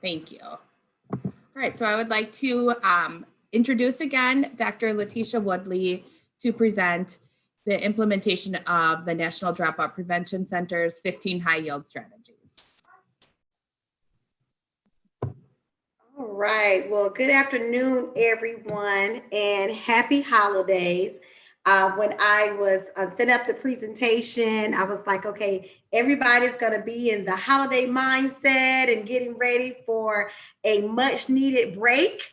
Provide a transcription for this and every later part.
Thank you. All right, so I would like to introduce again Dr. Latisha Woodley to present the implementation of the National Dropout Prevention Center's 15 high yield strategies. All right, well, good afternoon, everyone, and happy holidays. When I was setting up the presentation, I was like, okay, everybody's going to be in the holiday mindset and getting ready for a much needed break.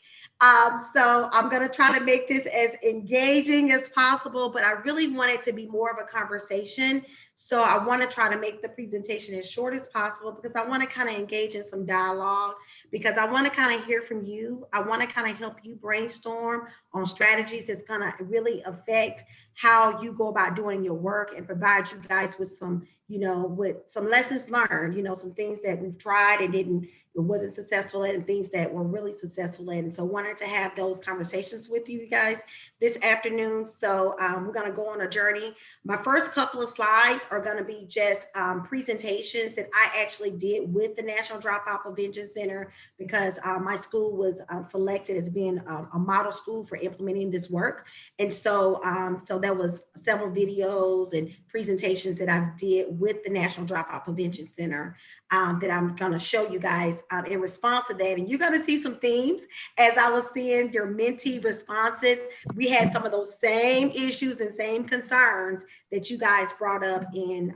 So I'm going to try to make this as engaging as possible, but I really want it to be more of a conversation. So I want to try to make the presentation as short as possible because I want to kind of engage in some dialogue, because I want to kind of hear from you. I want to kind of help you brainstorm on strategies that's going to really affect how you go about doing your work and provide you guys with some, with some lessons learned, some things that we've tried and it wasn't successful at, and things that were really successful at. And so wanted to have those conversations with you guys this afternoon. So we're going to go on a journey. My first couple of slides are going to be just presentations that I actually did with the National Dropout Prevention Center, because my school was selected as being a model school for implementing this work. And so, so there was several videos and presentations that I did with the National Dropout Prevention Center that I'm going to show you guys in response to that. And you're going to see some themes as I was seeing your mentee responses. We had some of those same issues and same concerns that you guys brought up in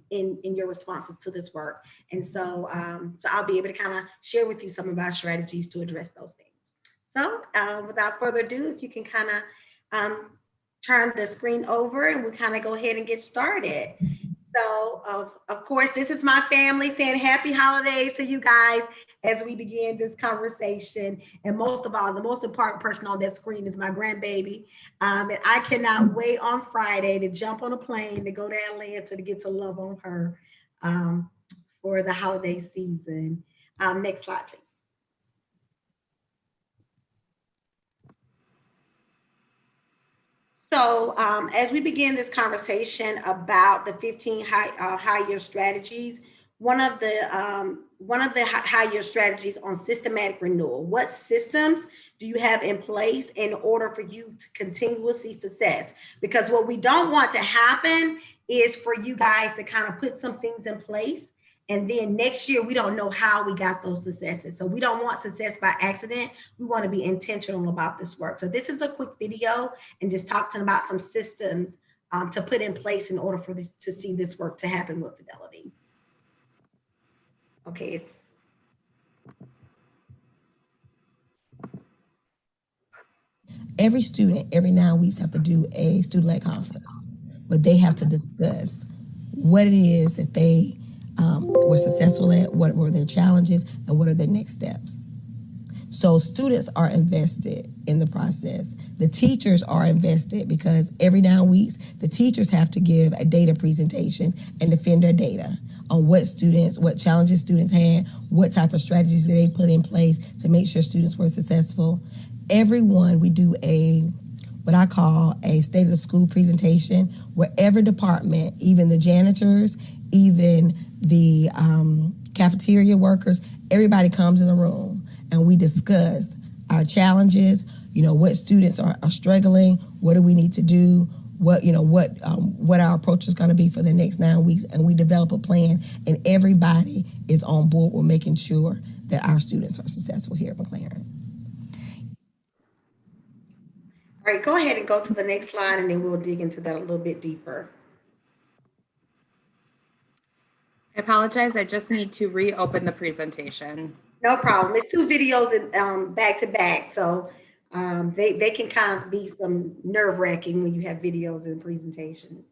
your responses to this work. And so, so I'll be able to kind of share with you some of our strategies to address those things. So without further ado, if you can kind of turn the screen over and we kind of go ahead and get started. So of course, this is my family saying happy holidays to you guys as we begin this conversation. And most of all, the most important person on that screen is my grandbaby. And I cannot wait on Friday to jump on a plane to go to Atlanta to get to love on her for the holiday season. Next slide, please. So as we begin this conversation about the 15 high-year strategies, one of the high-year strategies on systematic renewal. What systems do you have in place in order for you to continuously see success? Because what we don't want to happen is for you guys to kind of put some things in place, and then next year, we don't know how we got those successes. So we don't want success by accident. We want to be intentional about this work. So this is a quick video and just talking about some systems to put in place in order for this, to see this work to happen with fidelity. Okay. Every student, every 9 weeks, have to do a student-led conference where they have to discuss what it is that they were successful at, what were their challenges, and what are their next steps. So students are invested in the process. The teachers are invested because every 9 weeks, the teachers have to give a data presentation and defend their data on what challenges students had, what type of strategies did they put in place to make sure students were successful. Everyone, we do what I call a state of the school presentation, where every department, even the janitors, even the cafeteria workers, everybody comes in the room and we discuss our challenges, what students are struggling, what do we need to do, what our approach is going to be for the next 9 weeks, and we develop a plan, and everybody is on board with making sure that our students are successful here at McLaren. All right, go ahead and go to the next slide, and then we'll dig into that a little bit deeper. I apologize. I just need to reopen the presentation. No problem. It's two videos in, back to back, so they can kind of be some nerve-wracking when you have videos and presentations.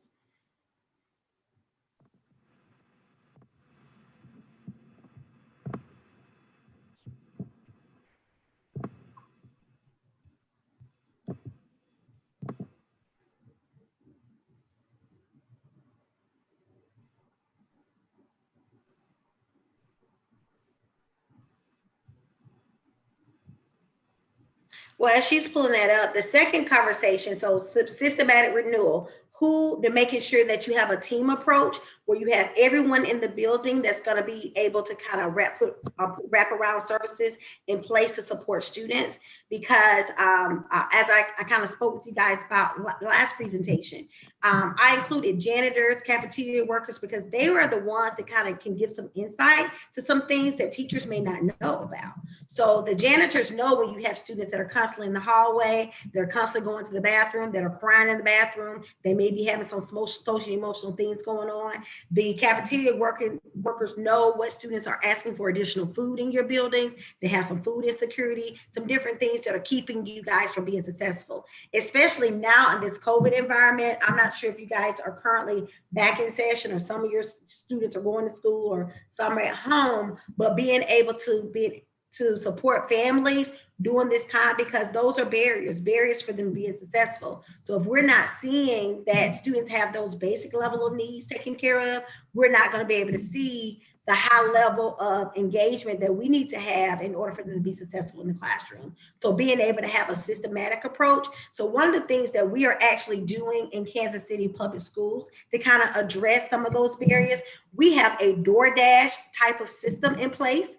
Well, as she's pulling that up, the second conversation, so systematic renewal. to making sure that you have a team approach where you have everyone in the building that's going to be able to kind of wrap around services in place to support students. Because as I kind of spoke with you guys about last presentation, I included janitors, cafeteria workers, because they are the ones that kind of can give some insight to some things that teachers may not know about. So the janitors know when you have students that are constantly in the hallway, they're constantly going to the bathroom, that are crying in the bathroom, they may be having some social emotional things going on. The cafeteria workers know what students are asking for additional food in your building. They have some food insecurity, some different things that are keeping you guys from being successful, especially now in this COVID environment. I'm not sure if you guys are currently back in session or some of your students are going to school or some are at home, but being able to support families during this time, because those are barriers for them being successful. So if we're not seeing that students have those basic level of needs taken care of, we're not going to be able to see the high level of engagement that we need to have in order for them to be successful in the classroom. So being able to have a systematic approach. So one of the things that we are actually doing in Kansas City Public Schools to kind of address some of those barriers, we have a DoorDash type of system in place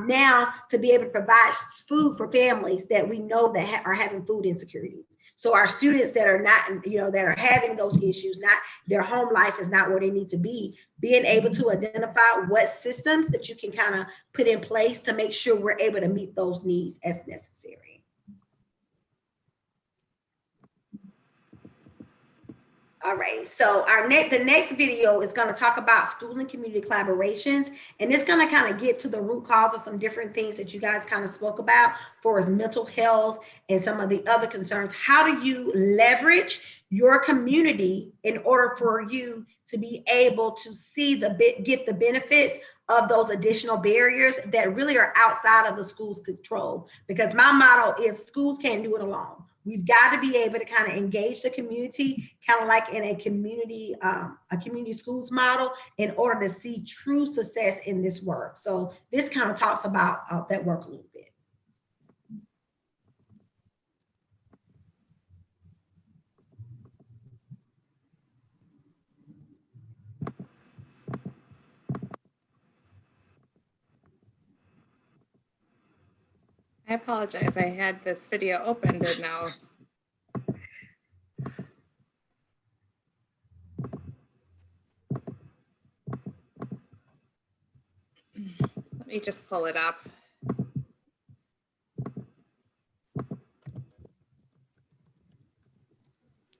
now to be able to provide food for families that we know that are having food insecurities. So our students that are not, that are having those issues, not their home life is not where they need to be, being able to identify what systems that you can kind of put in place to make sure we're able to meet those needs as necessary. All right, so the next video is going to talk about school and community collaborations, and it's going to kind of get to the root cause of some different things that you guys kind of spoke about for as mental health and some of the other concerns. How do you leverage your community in order for you to be able to get the benefits of those additional barriers that really are outside of the school's control? Because my motto is schools can't do it alone. We've got to be able to kind of engage the community, kind of like in a community schools model, in order to see true success in this work. So this kind of talks about that work a little bit. I apologize. I had this video opened and now. Let me just pull it up.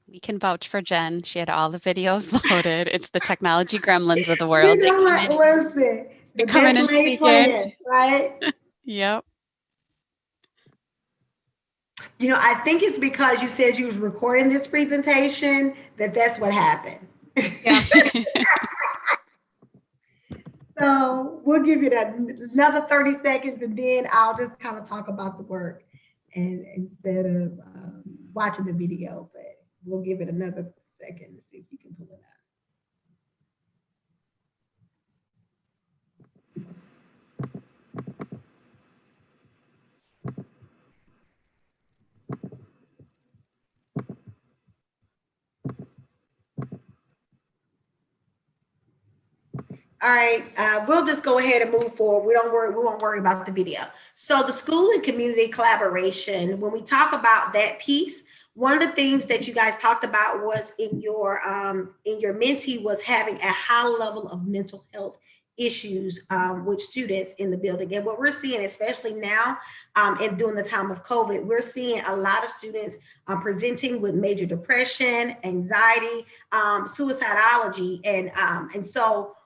We can vouch for Jen. She had all the videos loaded. It's the technology gremlins of the world. Listen, the best laid plan, right? Yep. I think it's because you said you was recording this presentation that's what happened. Yeah. So we'll give it another 30 seconds and then I'll just kind of talk about the work and instead of watching the video, but we'll give it another second to see if you can pull it up. All right, we'll just go ahead and move forward. We won't worry about the video. So the school and community collaboration, when we talk about that piece, one of the things that you guys talked about was in your mentee was having a high level of mental health issues with students in the building. And what we're seeing, especially now and during the time of COVID, we're seeing a lot of students presenting with major depression, anxiety, suicidology. And so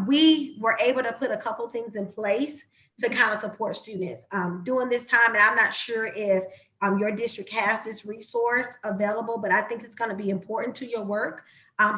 we were able to put a couple things in place to kind of support students during this time. And I'm not sure if your district has this resource available, but I think it's going to be important to your work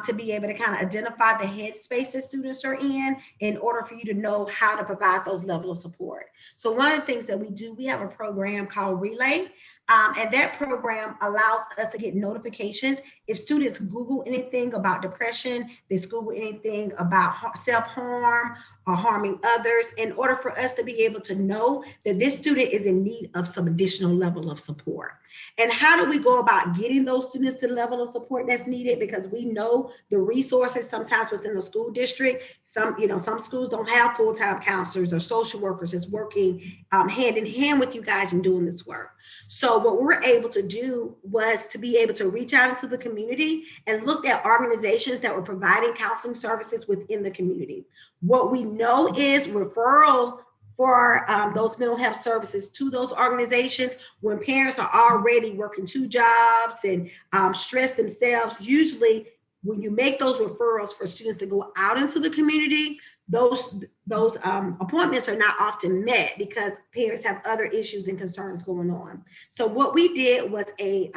to be able to kind of identify the headspace that students are in order for you to know how to provide those levels of support. So one of the things that we do, we have a program called Relay, and that program allows us to get notifications. If students Google anything about depression, they Google anything about self-harm or harming others, in order for us to be able to know that this student is in need of some additional level of support. And how do we go about getting those students to the level of support that's needed? Because we know the resources sometimes within the school district, some schools don't have full-time counselors or social workers that's working hand in hand with you guys in doing this work. So what we were able to do was to be able to reach out into the community and look at organizations that were providing counseling services within the community. What we know is referral for those mental health services to those organizations when parents are already working 2 jobs and stress themselves. Usually when you make those referrals for students to go out into the community, those appointments are not often met because parents have other issues and concerns going on. So what we did was a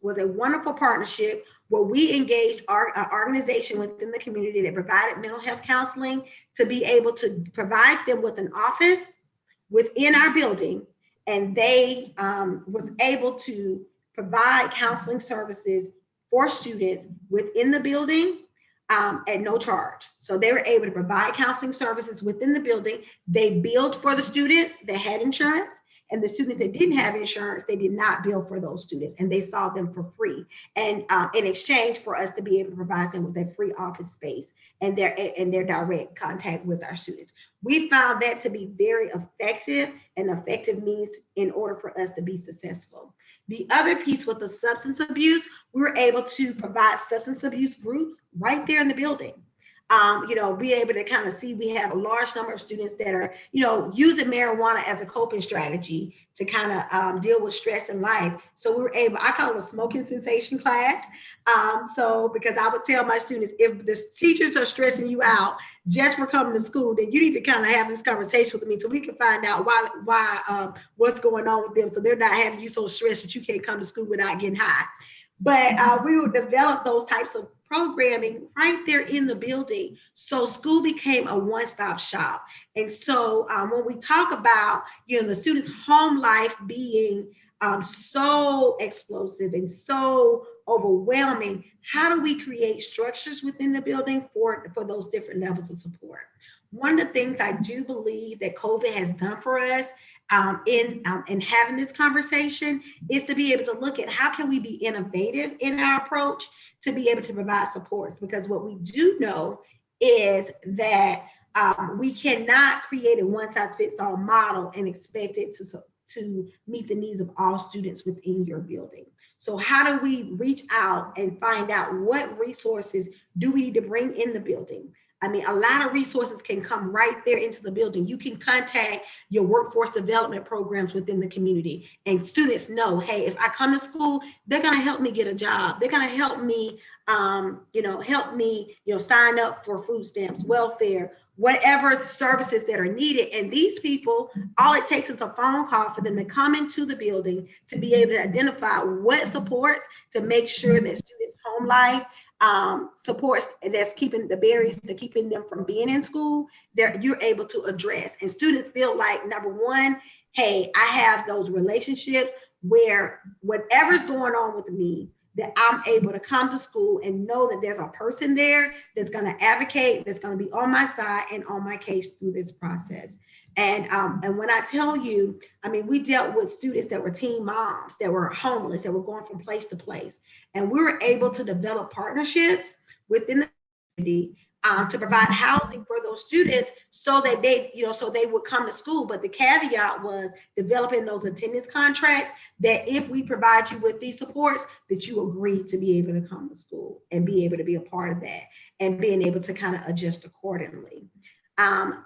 wonderful partnership where we engaged our organization within the community that provided mental health counseling to be able to provide them with an office within our building, and they was able to provide counseling services for students within the building at no charge. So they were able to provide counseling services within the building. They billed for the students that had insurance, and the students that didn't have insurance, they did not bill for those students, and they saw them for free. And in exchange for us to be able to provide them with a free office space and their direct contact with our students. We found that to be very effective, and effective means in order for us to be successful. The other piece with the substance abuse, we were able to provide substance abuse groups right there in the building. Be able to kind of see we have a large number of students that are, using marijuana as a coping strategy to kind of deal with stress in life. So we were able, I call it a smoking cessation class. Because I would tell my students, if the teachers are stressing you out just for coming to school, then you need to kind of have this conversation with me so we can find out why what's going on with them. So they're not having you so stressed that you can't come to school without getting high. But we would develop those types of programming right there in the building. So school became a one-stop shop. And so when we talk about, the students' home life being so explosive and so overwhelming, how do we create structures within the building for those different levels of support? One of the things I do believe that COVID has done for us in having this conversation is to be able to look at how can we be innovative in our approach to be able to provide supports, because what we do know is that we cannot create a one-size-fits-all model and expect it to meet the needs of all students within your building. So how do we reach out and find out what resources do we need to bring in the building? I mean, a lot of resources can come right there into the building. You can contact your workforce development programs within the community, and students know, hey, if I come to school, they're going to help me get a job. They're going to help me, sign up for food stamps, welfare, whatever services that are needed. And these people, all it takes is a phone call for them to come into the building to be able to identify what supports to make sure that students' home life supports that's keeping the barriers to keeping them from being in school, that you're able to address. And students feel like, number one, hey, I have those relationships where whatever's going on with me, that I'm able to come to school and know that there's a person there that's going to advocate, that's going to be on my side and on my case through this process. And when I tell you, I mean, we dealt with students that were teen moms, that were homeless, that were going from place to place. And we were able to develop partnerships within the community to provide housing for those students so that they would come to school. But the caveat was developing those attendance contracts that if we provide you with these supports, that you agree to be able to come to school and be able to be a part of that and being able to kind of adjust accordingly.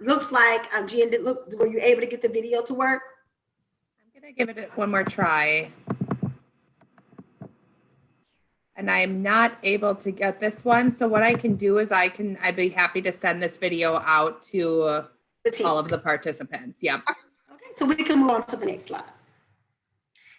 Looks like, Jen, were you able to get the video to work? I'm going to give it one more try. And I'm not able to get this one. So what I can do is I'd be happy to send this video out to all of the participants. Yep. Okay, so we can move on to the next slide.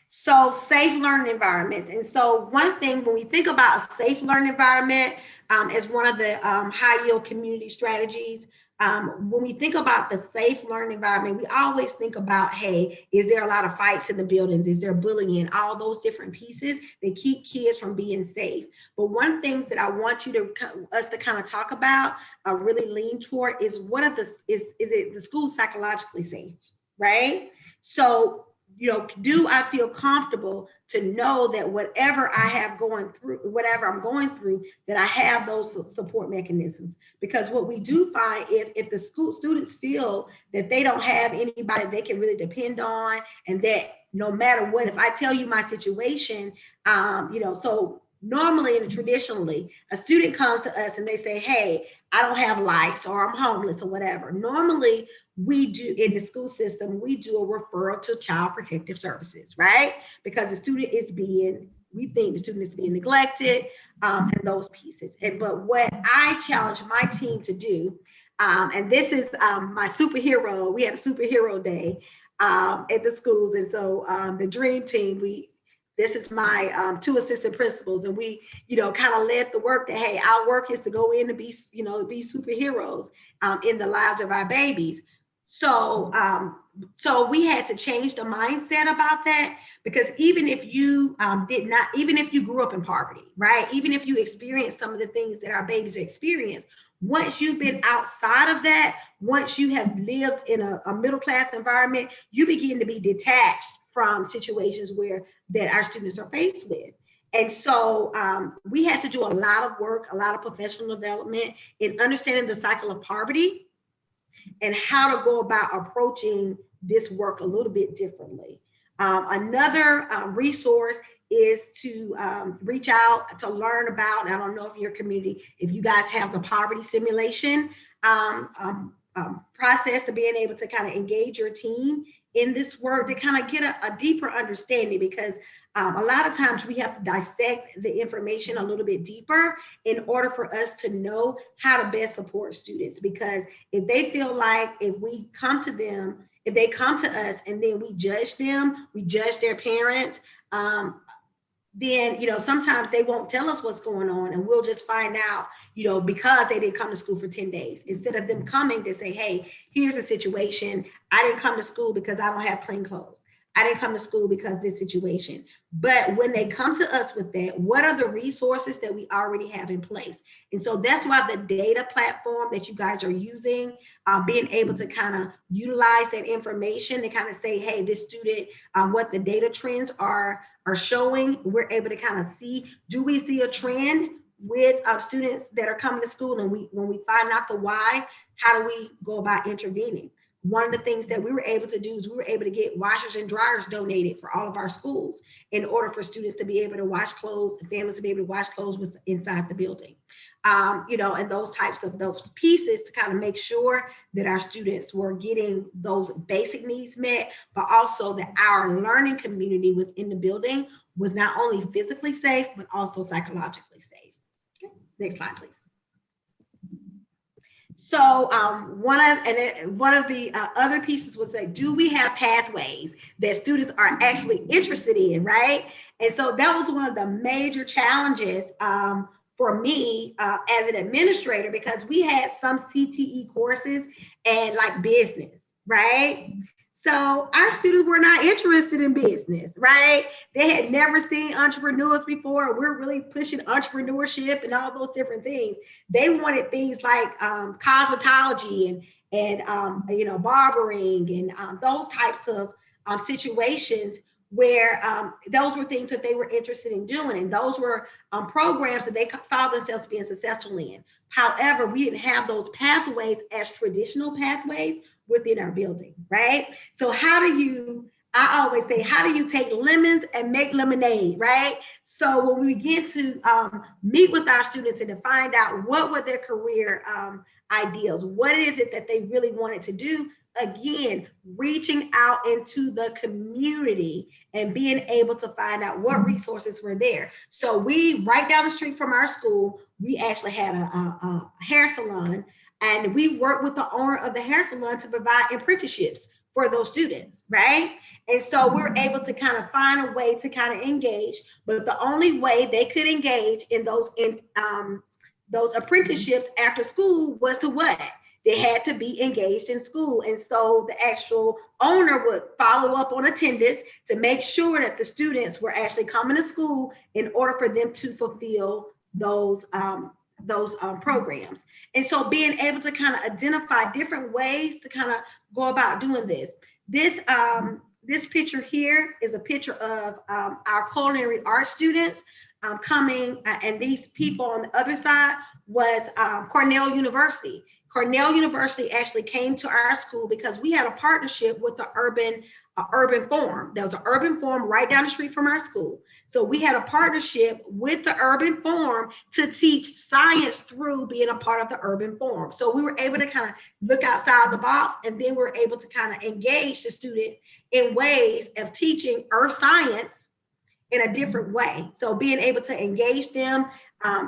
So safe learning environments. And so one thing, when we think about a safe learning environment as one of the high yield community strategies, when we think about the safe learning environment, we always think about, hey, is there a lot of fights in the buildings? Is there bullying? All those different pieces that keep kids from being safe. But one thing that I want us to kind of talk about, really lean toward, is is it the school psychologically safe, right? So do I feel comfortable to know that whatever I'm going through, that I have those support mechanisms? Because what we do find, if the students feel that they don't have anybody they can really depend on, and that no matter what, if I tell you my situation, so normally and traditionally, a student comes to us and they say, hey, I don't have lights, or I'm homeless, or whatever. Normally, we do in the school system, we do a referral to Child Protective Services, right? Because we think the student is being neglected, and those pieces. But what I challenge my team to do, and this is my superhero, we had a superhero day at the schools. And so the dream team, this is my 2 assistant principals, and we, kind of led the work that, hey, our work is to go in and be, be superheroes in the lives of our babies. So we had to change the mindset about that, because even if you even if you grew up in poverty, right? Even if you experienced some of the things that our babies experience, once you've been outside of that, once you have lived in a middle-class environment, you begin to be detached from situations that our students are faced with. And so we had to do a lot of work, a lot of professional development in understanding the cycle of poverty and how to go about approaching this work a little bit differently. Another resource is to reach out to learn about, I don't know if your community, if you guys have the poverty simulation process, to being able to kind of engage your team in this work to kind of get a deeper understanding, because a lot of times we have to dissect the information a little bit deeper in order for us to know how to best support students. Because if they feel like if they come to us and then we judge them, we judge their parents, then, sometimes they won't tell us what's going on, and we'll just find out, because they didn't come to school for 10 days, instead of them coming to say, hey, here's the situation. I didn't come to school because I don't have clean clothes. I didn't come to school because this situation. But when they come to us with that, what are the resources that we already have in place? And so that's why the data platform that you guys are using, being able to kind of utilize that information to kind of say, hey, this student, what the data trends are showing, we're able to kind of see, do we see a trend with students that are coming to school? And when we find out the why, how do we go about intervening? One of the things that we were able to do is we were able to get washers and dryers donated for all of our schools in order for students to be able to wash clothes and families to be able to wash clothes inside the building. And those types of those pieces to kind of make sure that our students were getting those basic needs met, but also that our learning community within the building was not only physically safe, but also psychologically safe. Okay. Next slide, please. So one of the other pieces was that, do we have pathways that students are actually interested in, right? And so that was one of the major challenges for me as an administrator, because we had some CTE courses and like business, right? So our students were not interested in business, right? They had never seen entrepreneurs before. We're really pushing entrepreneurship and all those different things. They wanted things like cosmetology and barbering and those types of situations where those were things that they were interested in doing. And those were programs that they saw themselves being successful in. However, we didn't have those pathways as traditional pathways within our building, right? So I always say, how do you take lemons and make lemonade, right? So when we begin to meet with our students and to find out what were their career ideals, what is it that they really wanted to do, again, reaching out into the community and being able to find out what resources were there. So we, right down the street from our school, we actually had a hair salon, and we worked with the owner of the hair salon to provide apprenticeships for those students, right? And so we were able to kind of find a way to kind of engage, but the only way they could engage in those apprenticeships after school was to what? They had to be engaged in school. And so the actual owner would follow up on attendance to make sure that the students were actually coming to school in order for them to fulfill those programs. And so being able to kind of identify different ways to kind of go about doing this. this picture here is a picture of our culinary arts students coming, and these people on the other side was Cornell University. Cornell University actually came to our school because we had a partnership with the urban forum. There was an urban forum right down the street from our school. So we had a partnership with the urban forum to teach science through being a part of the urban forum. So we were able to kind of look outside the box, and then we're able to kind of engage the student in ways of teaching earth science in a different way. So being able to engage them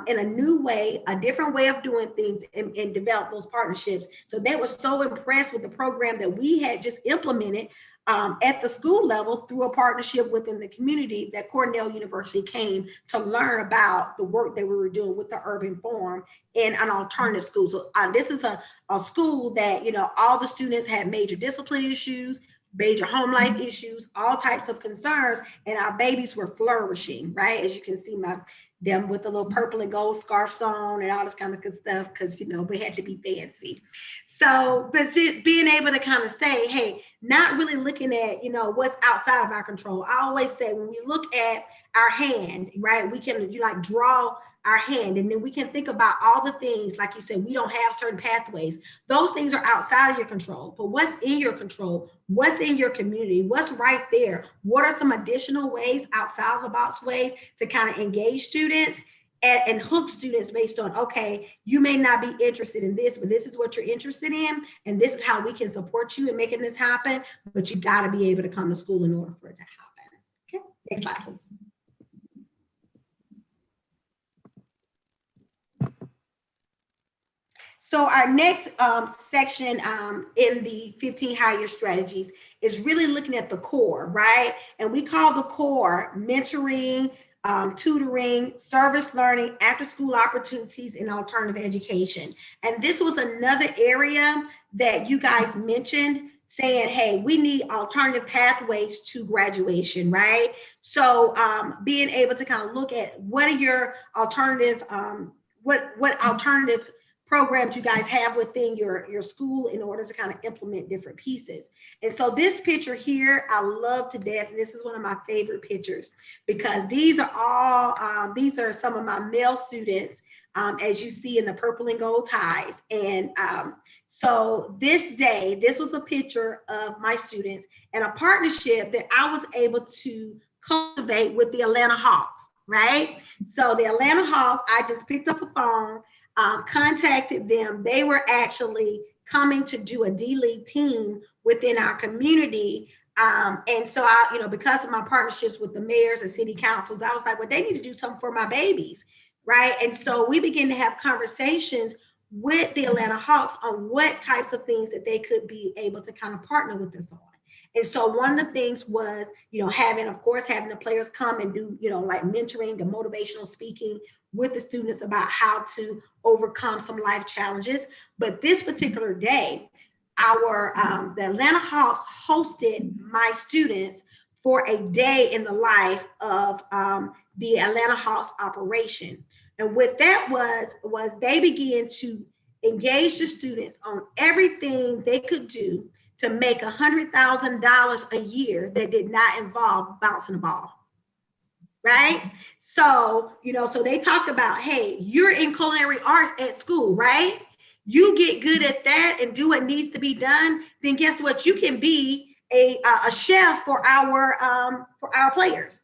in a new way, a different way of doing things, and develop those partnerships. So they were so impressed with the program that we had just implemented at the school level through a partnership within the community, that Cornell University came to learn about the work that we were doing with the urban forum in an alternative school. So this is a school that, you know, all the students had major discipline issues, major home life issues, all types of concerns, and our babies were flourishing, right? As you can see them with the little purple and gold scarves on and all this kind of good stuff, because, you know, we had to be fancy. So, but being able to kind of say, hey, not really looking at, you know, what's outside of our control. I always say, when we look at our hand, right, we can like draw our hand, and then we can think about all the things, like you said, we don't have certain pathways. Those things are outside of your control, but what's in your control? What's in your community? What's right there? What are some additional ways, outside of the box ways, to kind of engage students and hook students based on, okay, you may not be interested in this, but this is what you're interested in, and this is how we can support you in making this happen, but you got to be able to come to school in order for it to happen. Okay, next slide, please. So our next section in the 15 higher strategies is really looking at the core, right? And we call the core mentoring, tutoring, service learning, after school opportunities, and alternative education. And this was another area that you guys mentioned, saying, hey, we need alternative pathways to graduation, right? So being able to kind of look at what are your alternative, what alternatives programs you guys have within your school in order to kind of implement different pieces. And so this picture here, I love to death. And this is one of my favorite pictures, because these are all, these are some of my male students, as you see in the purple and gold ties. And so this day, this was a picture of my students and a partnership that I was able to cultivate with the Atlanta Hawks, right? So the Atlanta Hawks, I just picked up a phone, contacted them. They were actually coming to do a D-League team within our community. And so I, you know, because of my partnerships with the mayors and city councils, I was like, well, they need to do something for my babies, right? And so we began to have conversations with the Atlanta Hawks on what types of things that they could be able to kind of partner with us on. And so one of the things was, you know, having the players come and do, you know, like mentoring and motivational speaking with the students about how to overcome some life challenges. But this particular day, the Atlanta Hawks hosted my students for a day in the life of the Atlanta Hawks operation. And what that was they began to engage the students on everything they could do to make $100,000 a year that did not involve bouncing a ball, right? So, you know, so they talked about, hey, you're in culinary arts at school, right? You get good at that and do what needs to be done, then guess what? You can be a chef for our players,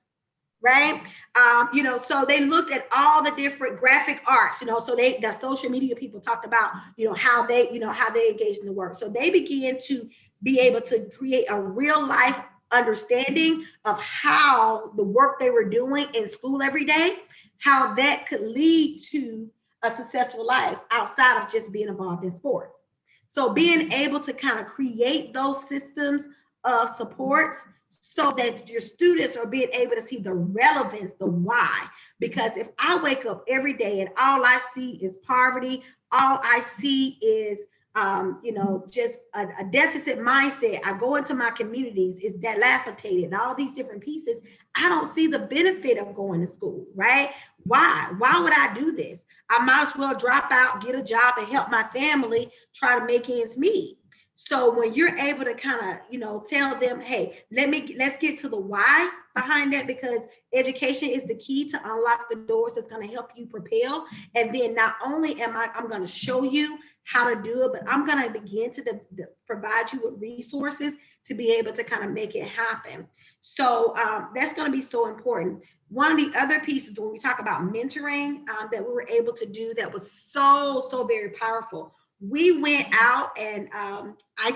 right? You know, so they looked at all the different graphic arts, you know, so the social media people talked about, you know, how they engage in the work. So they began to be able to create a real life understanding of how the work they were doing in school every day, how that could lead to a successful life outside of just being involved in sports. So being able to kind of create those systems of supports so that your students are being able to see the relevance, the why. Because if I wake up every day and all I see is poverty, all I see is you know, just a deficit mindset. I go into my communities, is dilapidated and all these different pieces. I don't see the benefit of going to school, right? Why would I do this? I might as well drop out, get a job and help my family try to make ends meet. So when you're able to kind of, tell them, hey, let's get to the why behind that, because education is the key to unlock the doors that's going to help you propel. And then not only I'm going to show you how to do it, but I'm going to begin to provide you with resources to be able to kind of make it happen. So that's going to be so important. One of the other pieces when we talk about mentoring that we were able to do that was so very powerful. We went out and I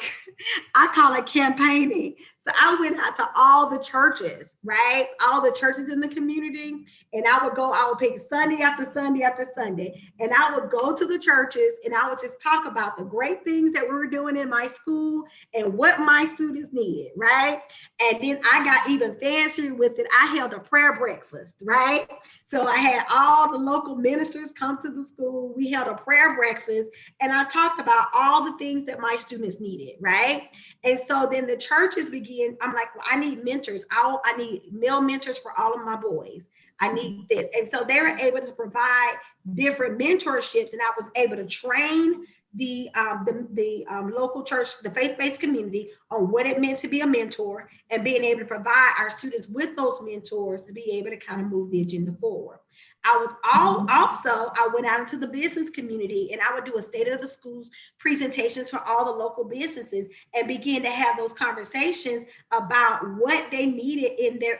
call it campaigning. So I went out to all the churches, right? All the churches in the community. And I would pick Sunday after Sunday after Sunday. And I would go to the churches and I would just talk about the great things that we were doing in my school and what my students needed, right? And then I got even fancier with it. I held a prayer breakfast, right? So I had all the local ministers come to the school. We held a prayer breakfast and I talked about all the things that my students needed, right? And so then the churches began, I'm like, well, I need mentors. I need male mentors for all of my boys. I need this. And so they were able to provide different mentorships, and I was able to train the local church, the faith-based community, on what it meant to be a mentor, and being able to provide our students with those mentors to be able to kind of move the agenda forward. I went out into the business community and I would do a state of the schools presentation to all the local businesses and begin to have those conversations about what they needed in their,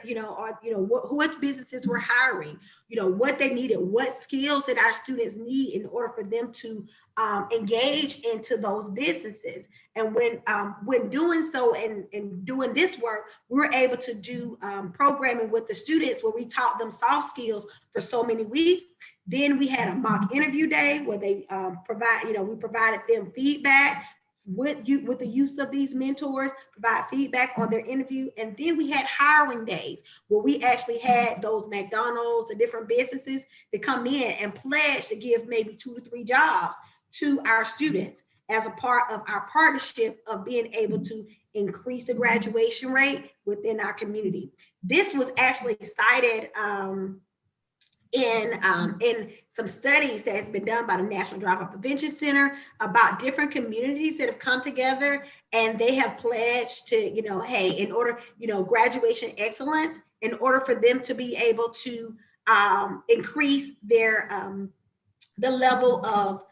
what businesses were hiring, what they needed, what skills that our students need in order for them to engage into those businesses. And when doing so and doing this work, we were able to do programming with the students where we taught them soft skills for so many weeks. Then we had a mock interview day where they we provided them feedback with the use of these mentors, provide feedback on their interview. And then we had hiring days where we actually had those McDonald's and different businesses to come in and pledge to give maybe 2 to 3 jobs to our students as a part of our partnership of being able to increase the graduation rate within our community. This was actually cited in some studies that has been done by the National Dropout Prevention Center about different communities that have come together and they have pledged to, hey, in order, graduation excellence, in order for them to be able to increase their the level of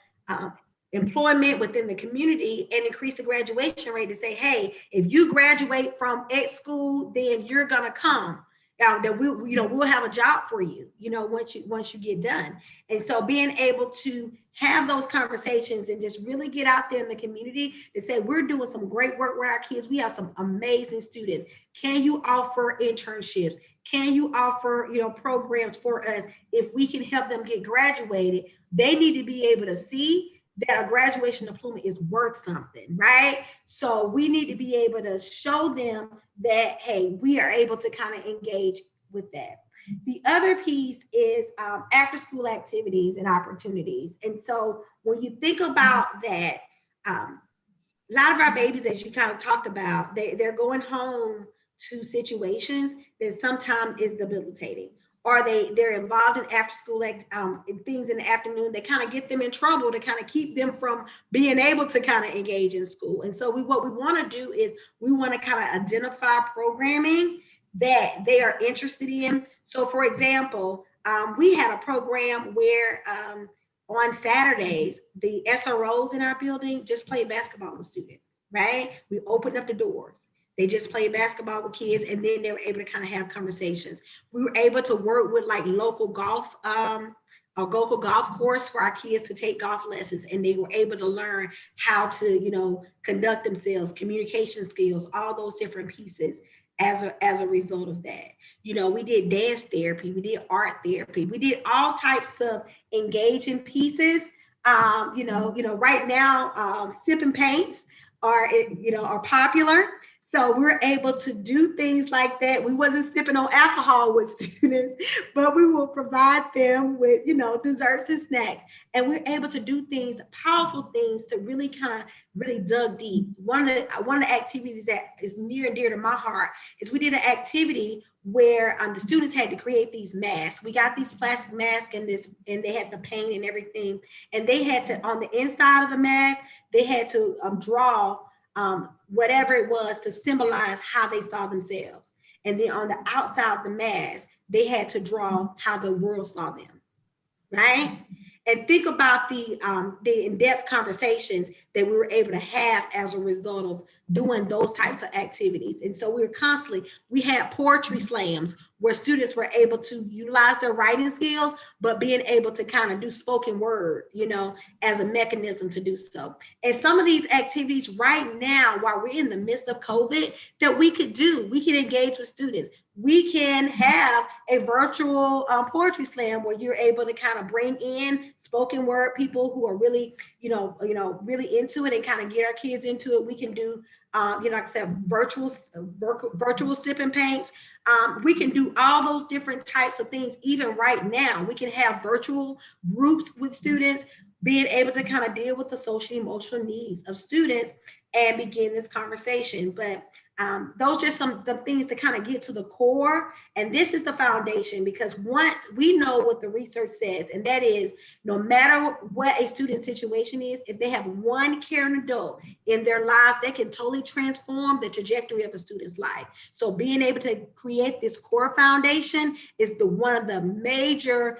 employment within the community and increase the graduation rate, to say, hey, if you graduate from X school, then you're gonna come. That we'll have a job for you, once you get done. And so being able to have those conversations and just really get out there in the community to say, we're doing some great work with our kids. We have some amazing students. Can you offer internships? Can you offer, programs for us? If we can help them get graduated, they need to be able to see that a graduation diploma is worth something, right? So we need to be able to show them that, hey, we are able to kind of engage with that. The other piece is after school activities and opportunities. And so when you think about that, a lot of our babies, as you kind of talked about, they're going home to situations that sometimes is debilitating, or they're involved in after school in things in the afternoon that kind of get them in trouble, to kind of keep them from being able to kind of engage in school. And so what we want to do is we want to kind of identify programming that they are interested in. So for example, we had a program where on Saturdays, the SROs in our building just played basketball with students, right? We opened up the doors. They just played basketball with kids, and then they were able to kind of have conversations. We were able to work with like local golf, a local golf course for our kids to take golf lessons, and they were able to learn how to, conduct themselves, communication skills, all those different pieces as a result of that. We did dance therapy, we did art therapy, we did all types of engaging pieces. Right now, sip and paints are popular. So we're able to do things like that. We wasn't sipping on alcohol with students, but we will provide them with, desserts and snacks. And we're able to do things, powerful things, to really kind of really dug deep. One of the activities that is near and dear to my heart is we did an activity where the students had to create these masks. We got these plastic masks and they had the paint and everything. And they had to, on the inside of the mask, they had to draw whatever it was to symbolize how they saw themselves. And then on the outside of the mask, they had to draw how the world saw them, right? And think about the in-depth conversations that we were able to have as a result of doing those types of activities. And so we had poetry slams where students were able to utilize their writing skills, but being able to kind of do spoken word, as a mechanism to do so. And some of these activities right now, while we're in the midst of COVID, that we can engage with students. We can have a virtual poetry slam where you're able to kind of bring in spoken word people who are really, really into it and kind of get our kids into it. We can do, like I said, virtual sip and paints. We can do all those different types of things. Even right now, we can have virtual groups with students, being able to kind of deal with the social emotional needs of students and begin this conversation. But those are just some things to kind of get to the core. And this is the foundation, because once we know what the research says, and that is no matter what a student situation is, if they have one caring adult in their lives, they can totally transform the trajectory of a student's life. So being able to create this core foundation is one of the major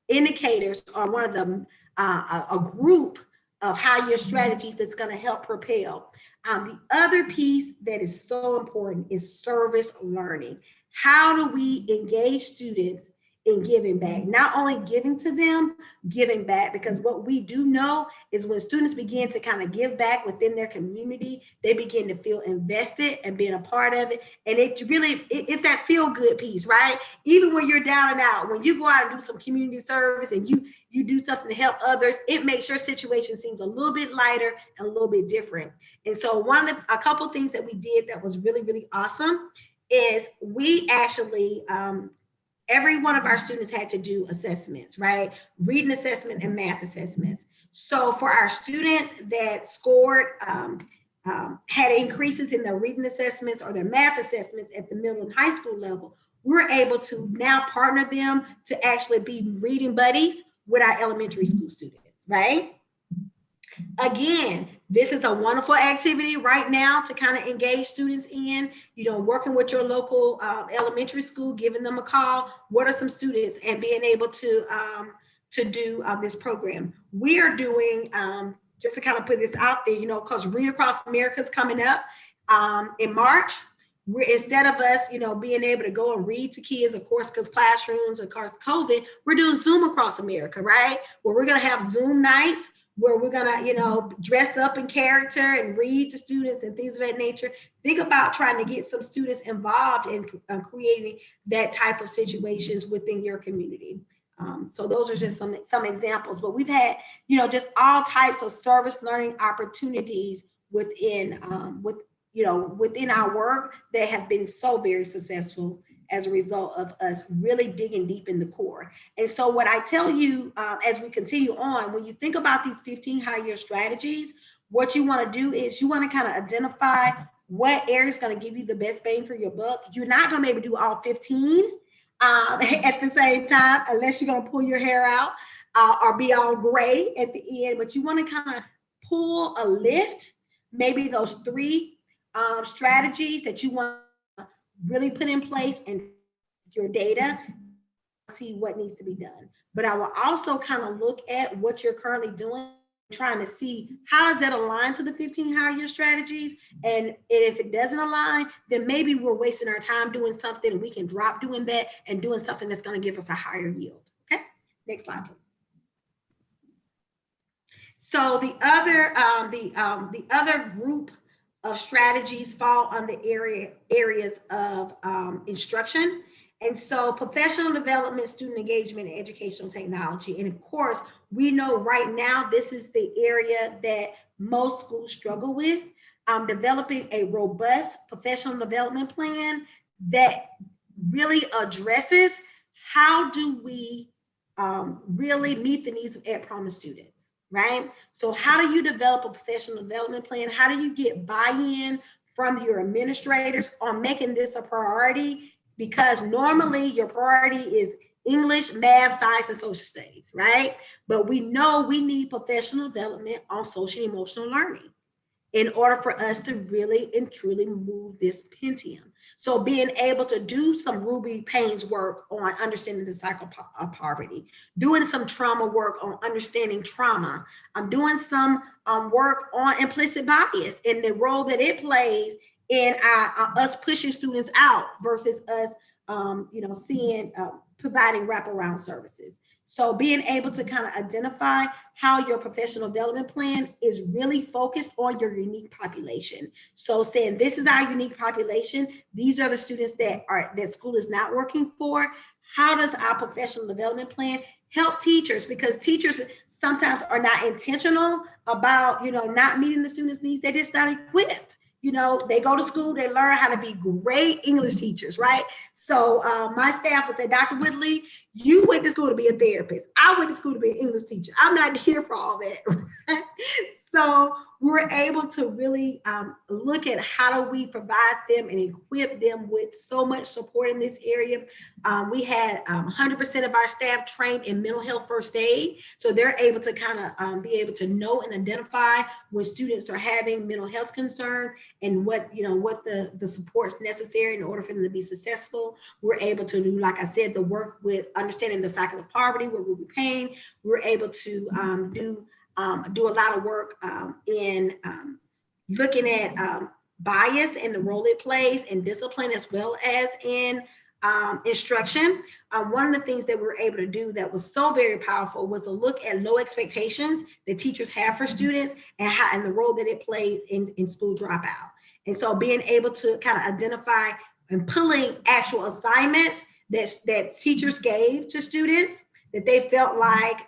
indicators, or one of the a group of high-year strategies that's going to help propel. The other piece that is so important is service learning. How do we engage students in giving back? Not only giving to them, giving back, because what we do know is when students begin to kind of give back within their community, they begin to feel invested and being a part of it. And it's that feel good piece, right? Even when you're down and out, when you go out and do some community service and you do something to help others, it makes your situation seems a little bit lighter and a little bit different. And so a couple of things that we did that was really, really awesome is we actually, every one of our students had to do assessments, right? Reading assessment and math assessments. So for our students that scored, had increases in their reading assessments or their math assessments at the middle and high school level, we're able to now partner them to actually be reading buddies with our elementary school students, right? Again, this is a wonderful activity right now to kind of engage students in, working with your local elementary school, giving them a call. What are some students, and being able to do this program. We are doing, just to kind of put this out there, because Read Across America is coming up in March. Instead of us, being able to go and read to kids, of course, because classrooms, of course, COVID, we're doing Zoom Across America, right? Where we're going to have Zoom nights where we're going to, dress up in character and read to students and things of that nature. Think about trying to get some students involved in creating that type of situations within your community. So those are just some examples, but we've had, just all types of service learning opportunities within our work that have been so very successful as a result of us really digging deep in the core. And so what I tell you as we continue on, when you think about these 15 high-year strategies, what you want to do is you want to kind of identify what area is going to give you the best bang for your buck. You're not going to be able to do all 15 at the same time, unless you're going to pull your hair out or be all gray at the end, but you want to kind of pull a lift, maybe those 3 strategies that you want to really put in place and your data, see what needs to be done. But I will also kind of look at what you're currently doing, trying to see how does that align to the 15 high-year strategies. And if it doesn't align, then maybe we're wasting our time doing something and we can drop doing that and doing something that's going to give us a higher yield. Okay, next slide, please. So the other group of strategies fall on the areas of instruction. And so professional development, student engagement, and educational technology. And of course, we know right now, this is the area that most schools struggle with, developing a robust professional development plan that really addresses how do we really meet the needs of Ed Promise students. Right? So how do you develop a professional development plan? How do you get buy-in from your administrators on making this a priority? Because normally your priority is English, math, science, and social studies, right? But we know we need professional development on social and emotional learning. in order for us to really and truly move this Pentium. So being able to do some Ruby Payne's work on understanding the cycle of poverty, doing some trauma work on understanding trauma. I'm doing some work on implicit bias and the role that it plays in us pushing students out versus us, seeing providing wraparound services. So being able to kind of identify how your professional development plan is really focused on your unique population. So saying this is our unique population, these are the students that school is not working for. How does our professional development plan help teachers? Because teachers sometimes are not intentional about, not meeting the students' needs. They're just not equipped. They go to school, they learn how to be great English teachers, right? So my staff would say, Dr. Woodley, you went to school to be a therapist. I went to school to be an English teacher. I'm not here for all that. Right? So we're able to really look at how do we provide them and equip them with so much support in this area. We had 100% of our staff trained in mental health first aid. So they're able to kind of be able to know and identify when students are having mental health concerns and what the support's necessary in order for them to be successful. We're able to do, like I said, the work with understanding the cycle of poverty, where we'll be paying. We're able to do a lot of work in looking at bias and the role it plays in discipline as well as in instruction. One of the things that we were able to do that was so very powerful was to look at low expectations that teachers have for students and the role that it plays in school dropout. And so being able to kind of identify and pulling actual assignments that teachers gave to students that they felt like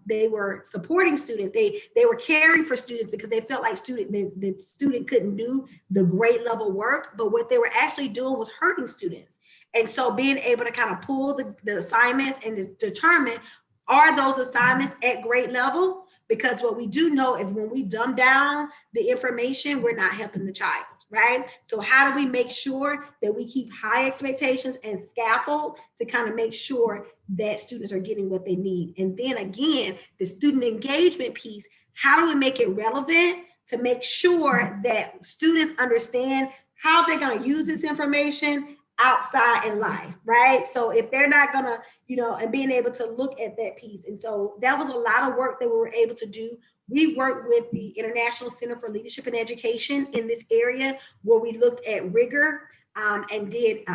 they were supporting students. They were caring for students because they felt like the student couldn't do the grade level work, but what they were actually doing was hurting students. And so being able to kind of pull the assignments and determine, are those assignments at grade level? Because what we do know is when we dumb down the information, we're not helping the child, right? So how do we make sure that we keep high expectations and scaffold to kind of make sure that students are getting what they need? And then again, the student engagement piece, how do we make it relevant to make sure that students understand how they're going to use this information outside in life, right? So if they're not going to, and being able to look at that piece. And so that was a lot of work that we were able to do. We worked with the International Center for Leadership and Education in this area, where we looked at rigor and did,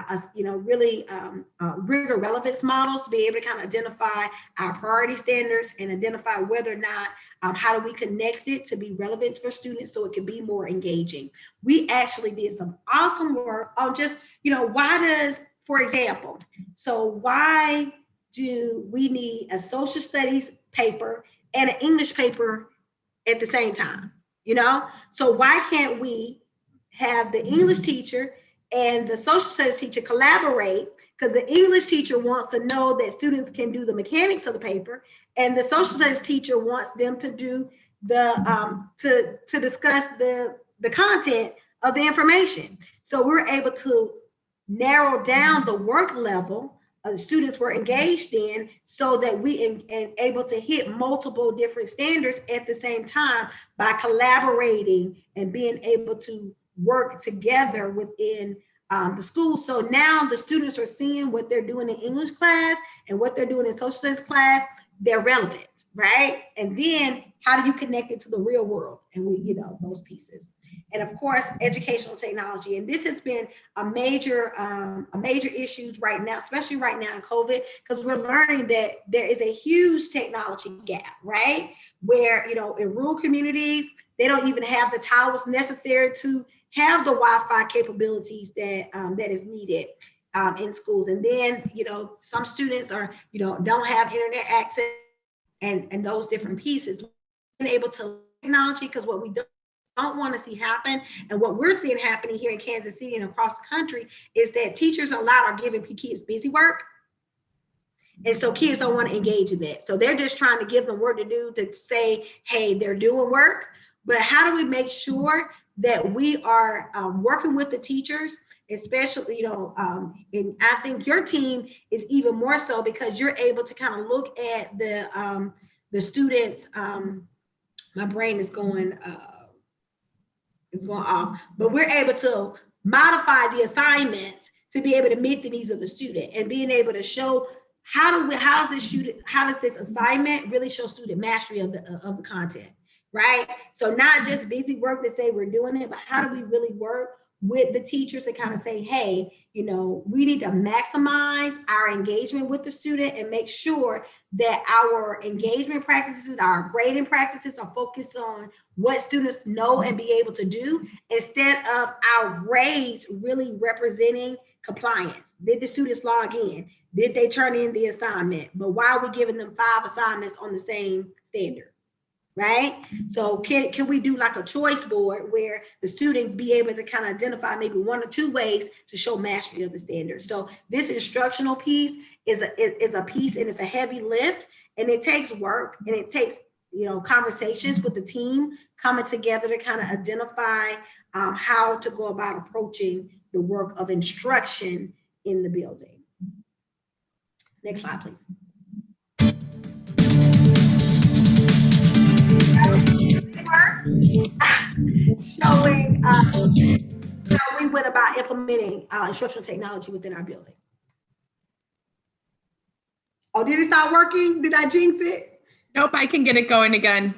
rigor relevance models to be able to kind of identify our priority standards and identify whether or not, how do we connect it to be relevant for students so it can be more engaging. We actually did some awesome work on just, why does, for example, so why do we need a social studies paper and an English paper at the same time? So why can't we have the English teacher and the social studies teacher collaborate? Because the English teacher wants to know that students can do the mechanics of the paper, and the social studies teacher wants them to do the to discuss the content of the information. So we're able to narrow down the work level students were engaged in, so that we and able to hit multiple different standards at the same time by collaborating and being able to work together within the school. So now the students are seeing what they're doing in English class and what they're doing in social studies class. They're relevant, right? And then how do you connect it to the real world? And we, those pieces. And of course, educational technology. And this has been a major issue right now, especially right now in COVID, because we're learning that there is a huge technology gap, right? Where, in rural communities, they don't even have the towers necessary to have the Wi-Fi capabilities that is needed in schools. And then, some students are, don't have internet access and those different pieces. Being able to technology, because what we don't want to see happen, and what we're seeing happening here in Kansas City and across the country, is that teachers a lot are giving kids busy work. And so kids don't want to engage in that. So they're just trying to give them work to do to say, hey, they're doing work. But how do we make sure that we are working with the teachers, especially, and I think your team is even more so, because you're able to kind of look at the students. My brain is going, It's going off. But we're able to modify the assignments to be able to meet the needs of the student and being able to show how does this assignment really show student mastery of the content, right? So not just busy work to say we're doing it, but how do we really work with the teachers to kind of say, hey, you know, we need to maximize our engagement with the student and make sure that our engagement practices, our grading practices are focused on what students know and be able to do instead of our grades really representing compliance. Did the students log in? Did they turn in the assignment? But why are we giving them 5 assignments on the same standard? Right? So can we do like a choice board where the student be able to kind of identify maybe 1 or 2 ways to show mastery of the standard? So this instructional piece is a piece, and it's a heavy lift, and it takes work, and it takes, you know, conversations with the team coming together to kind of identify how to go about approaching the work of instruction in the building. Next slide, please. Showing how we went about implementing instructional technology within our building. Oh, did it start working? Did I jinx it? Nope, I can get it going again.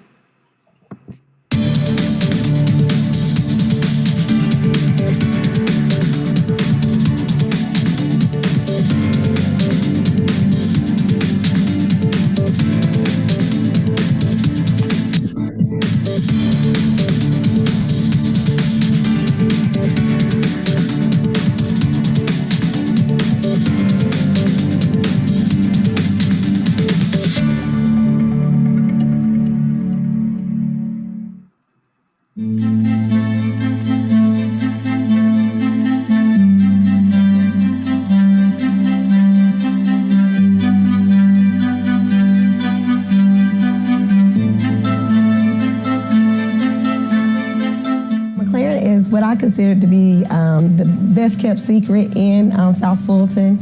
What I consider to be the best kept secret in South Fulton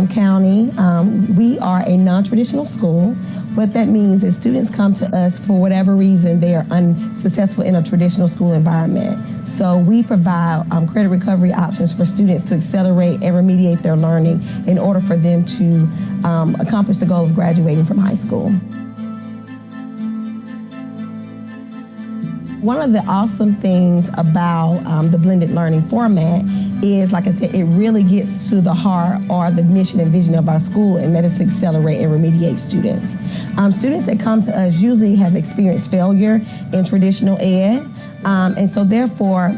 County. We are a non-traditional school. What that means is students come to us for whatever reason they are unsuccessful in a traditional school environment. So we provide credit recovery options for students to accelerate and remediate their learning in order for them to accomplish the goal of graduating from high school. One of the awesome things about the blended learning format is, like I said, it really gets to the heart or the mission and vision of our school, and that is to accelerate and remediate students. Students that come to us usually have experienced failure in traditional ed, and so therefore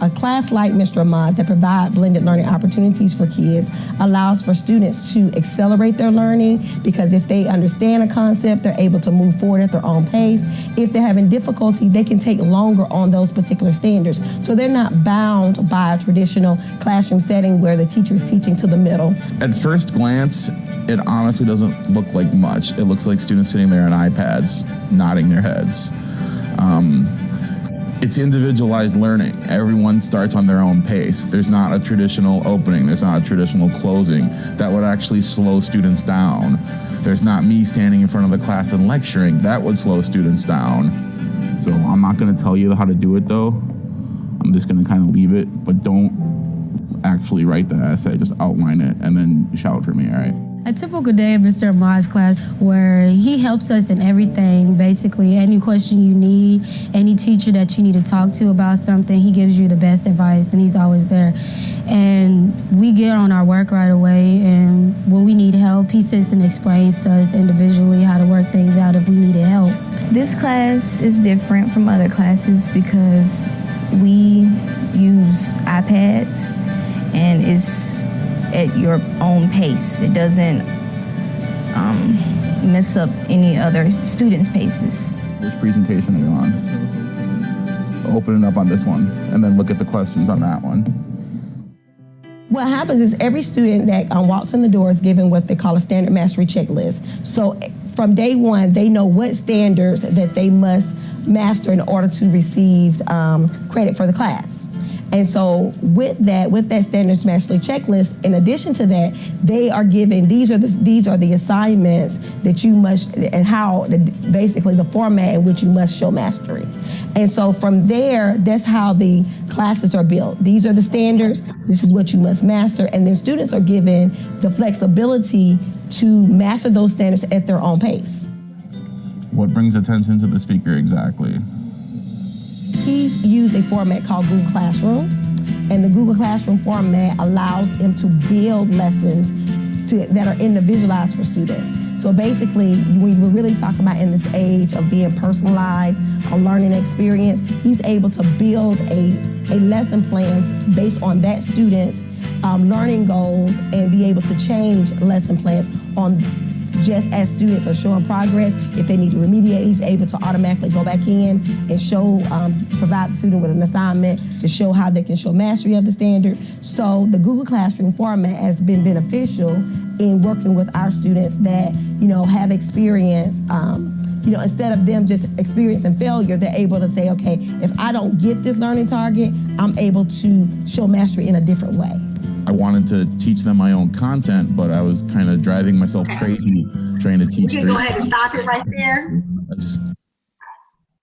a class like Mr. Ahmad's that provide blended learning opportunities for kids allows for students to accelerate their learning, because if they understand a concept, they're able to move forward at their own pace. If they're having difficulty, they can take longer on those particular standards. So they're not bound by a traditional classroom setting where the teacher is teaching to the middle. At first glance, it honestly doesn't look like much. It looks like students sitting there on iPads, nodding their heads. It's individualized learning. Everyone starts on their own pace. There's not a traditional opening. There's not a traditional closing that would actually slow students down. There's not me standing in front of the class and lecturing. That would slow students down. So I'm not gonna tell you how to do it though. I'm just gonna kind of leave it, but don't actually write the essay, just outline it and then shout for me, all right? A typical day in Mr. Ahmad's class, where he helps us in everything, basically. Any question you need, any teacher that you need to talk to about something, he gives you the best advice, and he's always there. And we get on our work right away, and when we need help, he sits and explains to us individually how to work things out if we needed help. This class is different from other classes because we use iPads, and it's at your own pace. It doesn't mess up any other students' paces. Which presentation are you on? Open it up on this one, and then look at the questions on that one. What happens is every student that walks in the door is given what they call a standard mastery checklist. So from day one, they know what standards that they must master in order to receive credit for the class. And so with that standards mastery checklist, in addition to that, they are given, these are the assignments that you must, and basically the format in which you must show mastery. And so from there, that's how the classes are built. These are the standards, this is what you must master, and then students are given the flexibility to master those standards at their own pace. What brings attention to the speaker exactly? He's used a format called Google Classroom, and the Google Classroom format allows him to build lessons that are individualized for students. So basically, when we're really talking about in this age of being personalized, a learning experience, he's able to build a lesson plan based on that student's learning goals and be able to change lesson plans on just as students are showing progress. If they need to remediate, he's able to automatically go back in and show, provide the student with an assignment to show how they can show mastery of the standard. So the Google Classroom format has been beneficial in working with our students that, have experience, instead of them just experiencing failure, they're able to say, okay, if I don't get this learning target, I'm able to show mastery in a different way. I wanted to teach them my own content, but I was kind of driving myself crazy trying to teach. You can go ahead and stop it right there.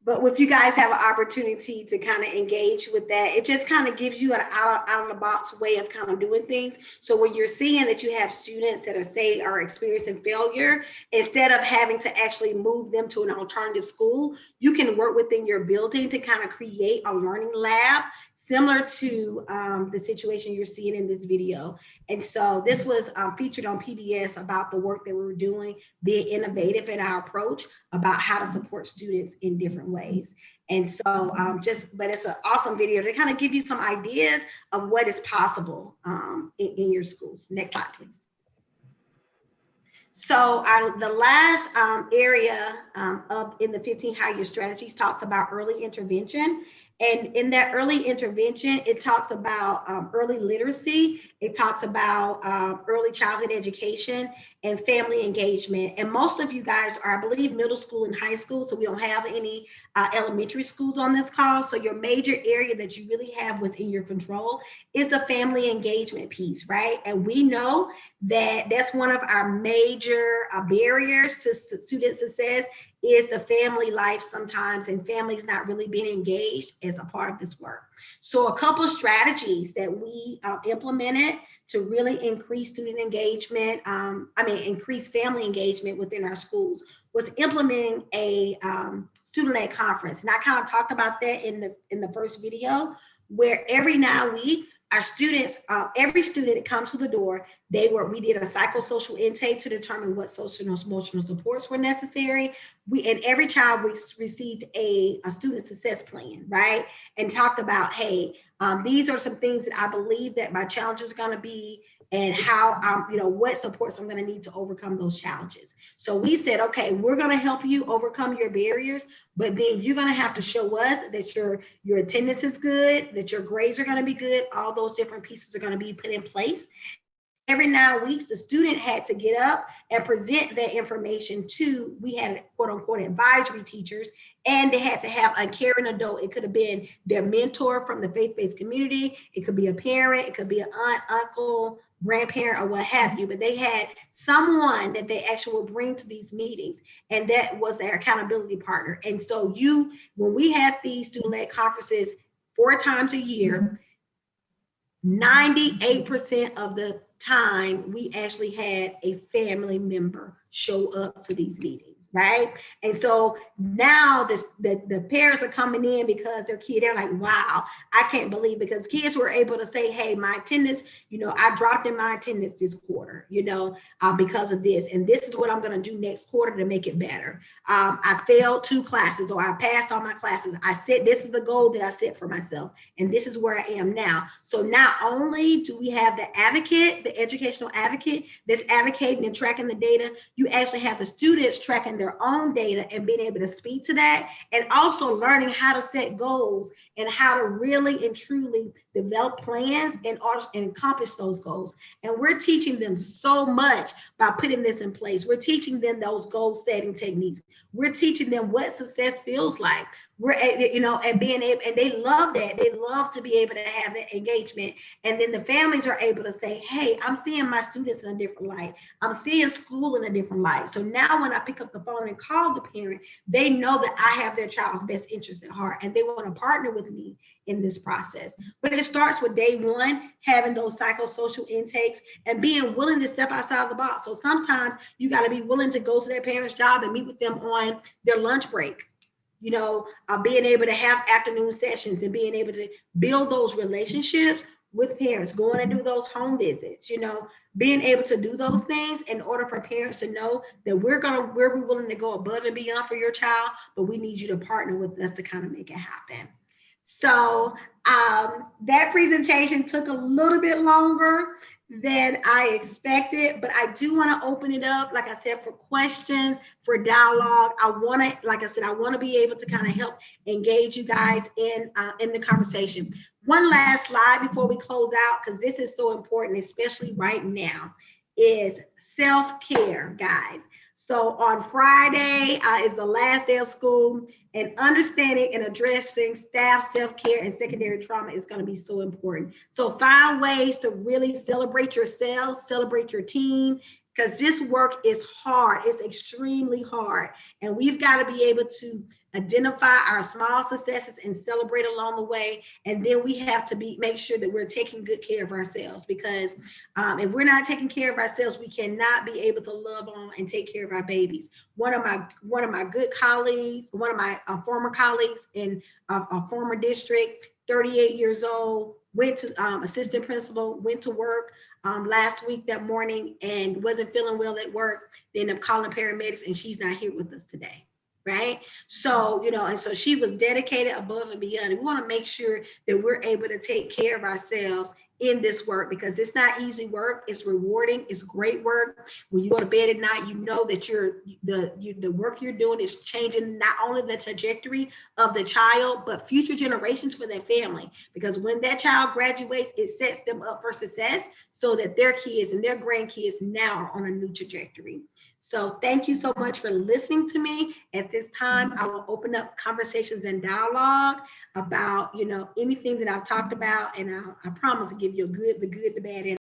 But if you guys have an opportunity to kind of engage with that, it just kind of gives you an out-of-the-box way of kind of doing things. So when you're seeing that you have students that are experiencing failure, instead of having to actually move them to an alternative school, you can work within your building to kind of create a learning lab similar to the situation you're seeing in this video. And so this was featured on PBS about the work that we were doing, being innovative in our approach about how to support students in different ways. And so but it's an awesome video to kind of give you some ideas of what is possible in your schools. Next slide, please. So the last area in the 15 high-year strategies talks about early intervention. And in that early intervention, it talks about early literacy. It talks about early childhood education and family engagement. And most of you guys are, I believe, middle school and high school. So we don't have any elementary schools on this call. So your major area that you really have within your control is the family engagement piece, right? And we know that that's one of our major barriers to student success is the family life sometimes, and families not really being engaged as a part of this work. So a couple of strategies that we implemented to really increase student engagement, increase family engagement within our schools was implementing a student-led conference. And I kind of talked about that in the first video, where every 9 weeks, our students, every student that comes to the door, we did a psychosocial intake to determine what social and emotional supports were necessary. And every child received a student success plan, right? And talked about, hey, these are some things that I believe that my challenge is going to be, and how what supports I'm going to need to overcome those challenges. So we said, okay, we're going to help you overcome your barriers, but then you're going to have to show us that your attendance is good, that your grades are going to be good. All those different pieces are going to be put in place. Every 9 weeks, the student had to get up and present that information to, we had quote unquote advisory teachers, and they had to have a caring adult. It could have been their mentor from the faith-based community. It could be a parent, it could be an aunt, uncle, grandparent, or what have you, but they had someone that they actually would bring to these meetings, and that was their accountability partner. And so when we had these student-led conferences 4 times a year, 98% of the time we actually had a family member show up to these meetings, right? And so now the parents are coming in because their kid, they're like, wow, I can't believe, because kids were able to say, hey, my attendance, I dropped in my attendance this quarter, because of this, and this is what I'm going to do next quarter to make it better. I failed 2 classes, or I passed all my classes. I said, this is the goal that I set for myself, and this is where I am now. So not only do we have the advocate, the educational advocate that's advocating and tracking the data, you actually have the students tracking their own data and being able to speak to that, and also learning how to set goals and how to really and truly develop plans and accomplish those goals. And we're teaching them so much by putting this in place. We're teaching them those goal setting techniques. We're teaching them what success feels like. and being able, and they love that. They love to be able to have that engagement. And then the families are able to say, hey, I'm seeing my students in a different light. I'm seeing school in a different light. So now when I pick up the phone and call the parent, they know that I have their child's best interest at heart, and they want to partner with me in this process. But it starts with day one, having those psychosocial intakes and being willing to step outside the box. So sometimes you got to be willing to go to their parents' job and meet with them on their lunch break. Being able to have afternoon sessions and being able to build those relationships with parents, going and do those home visits, being able to do those things in order for parents to know that we're willing to go above and beyond for your child, but we need you to partner with us to kind of make it happen. So that presentation took a little bit longer than I expected, but I do want to open it up, like I said, for questions, for dialogue. I want to be able to kind of help engage you guys in the conversation. One last slide before we close out, because this is so important, especially right now, is self-care, guys. So on Friday is the last day of school, and understanding and addressing staff self-care and secondary trauma is going to be so important. So find ways to really celebrate yourselves, celebrate your team, because this work is hard. It's extremely hard. And we've got to be able to identify our small successes and celebrate along the way. And then we have to make sure that we're taking good care of ourselves, because if we're not taking care of ourselves, we cannot be able to love on and take care of our babies. One of my good colleagues, one of my former colleagues in a former district, 38 years old, went to assistant principal, went to work last week that morning and wasn't feeling well at work. They ended up calling paramedics, and she's not here with us today. Right. So, and so she was dedicated above and beyond. And we want to make sure that we're able to take care of ourselves in this work, because it's not easy work. It's rewarding. It's great work. When you go to bed at night, you know that the work you're doing is changing not only the trajectory of the child, but future generations for their family. Because when that child graduates, it sets them up for success, so that their kids and their grandkids now are on a new trajectory. So thank you so much for listening to me. At this time, I will open up conversations and dialogue about, anything that I've talked about. And I promise to give you the good, the bad, and